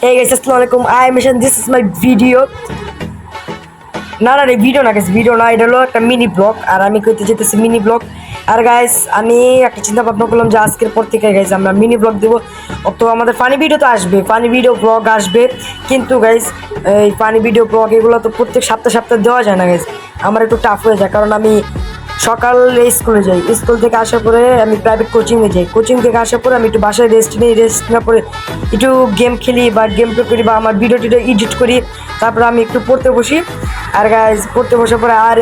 Hey guys, assalamualaikum. I am Mishan. This is my video. না video না guys, video না, এটা হলো একটা মিনি ব্লগ। আর আমি করতে যেতেছি মিনি ব্লগ। আর গাইস আমি একটা চিন্তা ভাবনা করলাম যে আজকের পর থেকে গাইস আমরা মিনি ব্লগ দেবো। তো আমাদের ফানি ভিডিও তো আসবে, ফানি ভিডিও ব্লগ আসবে, কিন্তু গাইস এই ফানি ভিডিও ব্লগ এগুলো তো প্রত্যেক সপ্তাহে দেওয়া যায় না গাইস। আমার একটু টাফ হয়ে যায়, কারণ আমি সকালে স্কুলে যাই, স্কুল থেকে আসার পরে আমি প্রাইভেট কোচিংয়ে যাই, কোচিং থেকে আসার পরে আমি একটু বাসায় রেস্ট নিই, রেস্ট নেওয়ার পরে একটু গেম খেলি বা গেম প্লে করি বা আমার ভিডিও টিডিও এডিট করি, তারপরে আমি একটু পড়তে বসি। আর গাইজ পড়তে বসার পরে আর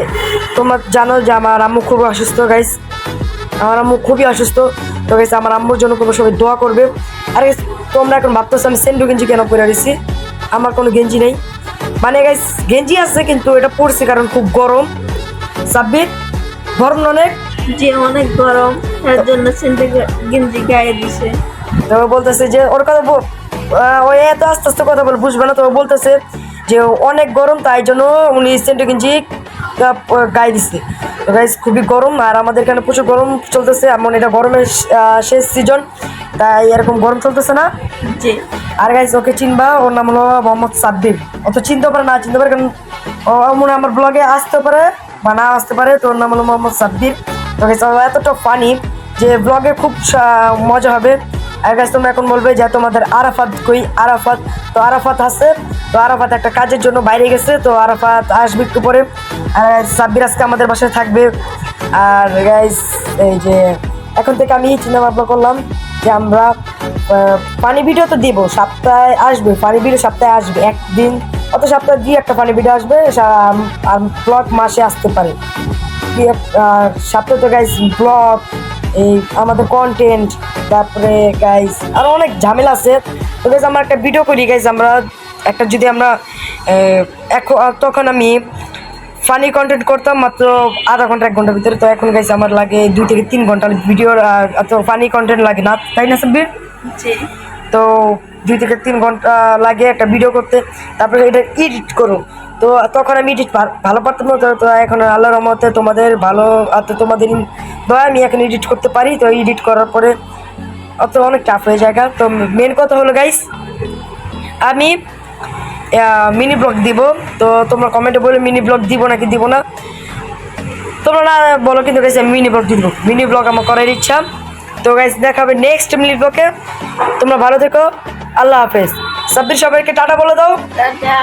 তোমরা জানো যে আমার আম্মু খুব অসুস্থ গাইজ, আমার আম্মু খুবই অসুস্থ। তো গাইজ আমার আম্মুর জন্য তোমরা সবাই দোয়া করবে। আর গাইজ তোমরা এখন ভাবতেছো আমি সেন্ডু গেঞ্জি কেন পরে রয়েছি, আমার কোনো গেঞ্জি নেই, মানে গাইজ গেঞ্জি আছে কিন্তু এটা পরছি কারণ খুব গরম। সাব্বির গরম অনেক, যে অনেক গরম, তার জন্য সেন্টে গেঞ্জি গায়ে দিছে। তো বলতেছে যে ওর কথা ওই এত আস্তে আস্তে কথা বলে বুঝবে না, তো বলতেছে যে অনেক গরম, তাই জন্য উনি সেন্টু গেঞ্জি গায়ে দিচ্ছে। তো গাইজ খুবই গরম, আর আমাদের এখানে প্রচুর গরম চলতেছে, এমন এটা গরমের শেষ সিজন, তাই এরকম গরম চলতেছে না। জি। আর গাইজ ওকে চিনবা, ওর নাম হলো মোহাম্মদ সাব্বির। অত চিনতে পারে না চিনতে পারে, কারণ ও মনে আমার ব্লগে আসতে পারে বা না আসতে পারে। তো ওর নাম হলো মোহাম্মদ সাব্বির। তো গাইজ এতটা ফানি যে ব্লগে খুব মজা হবে। আর গাইজ তোমরা এখন বলবে যে তোমাদের আরাফাত কই, আরাফাত তো আরাফাত আছে, তো আরাফাত একটা কাজের জন্য বাইরে গেছে, তো আরাফাত আসবে একটু পরে। আর সাব্বির আজকে আমাদের বাসায় থাকবে। আর গাইজ এই যে এখন থেকে আমি চিন্তা ভাবনা করলাম যে আমরা ফানি ভিডিও তো দিব, সপ্তাহে আসবে ফানি ভিডিও, সপ্তাহে আসবে একদিন, অত সপ্তাহে দিয়ে একটা ফানি ভিডিও আসবে। আর ব্লগ মাসে আসতে পারে, সপ্তাহে তো গাইজ ব্লগ, এই আমাদের কন্টেন্ট, তারপরে গাইজ আরও অনেক ঝামেলা আছে। তো গাইজ আমরা একটা ভিডিও করি গাইজ, আমরা একটা যদি আমরা তখন আমি ফানি কন্টেন্ট করতাম মাত্র আধা ঘন্টা 1 ঘন্টার ভিতরে, তো এখন গাইজ আমার লাগে 2 থেকে 3 ঘন্টার ভিডিওর এত ফানি কন্টেন্ট লাগে না, তাই না সাব্বির? জি। তো 2 থেকে 3 ঘন্টা লাগে একটা ভিডিও করতে, তারপরে এটা এডিট করো। তো তখন আমি এডিট ভালো পারতাম না, তো এখন আল্লাহর রহমতে তোমাদের ভালো তোমাদের দয়া আমি এখন এডিট করতে পারি। তো এডিট করার পরে অত অনেক টাফ হয়ে যায়। তো মেন কথা হলো গাইস আমি মিনি ব্লগ দিব, তো তোমরা কমেন্টে বলে মিনি ব্লগ দিব নাকি দিব না, তোমরা না বলো কিন্তু গাইস আমি মিনি ব্লগ দিব, মিনি ব্লগ আমার করার ইচ্ছা। তো গাইস দেখা হবে নেক্সট মিনি ব্লগে, তোমরা ভালো থেকো, আল্লাহ হাফেজ। সাব্বির সবাইকে টাটা বলে দাও। টাটা।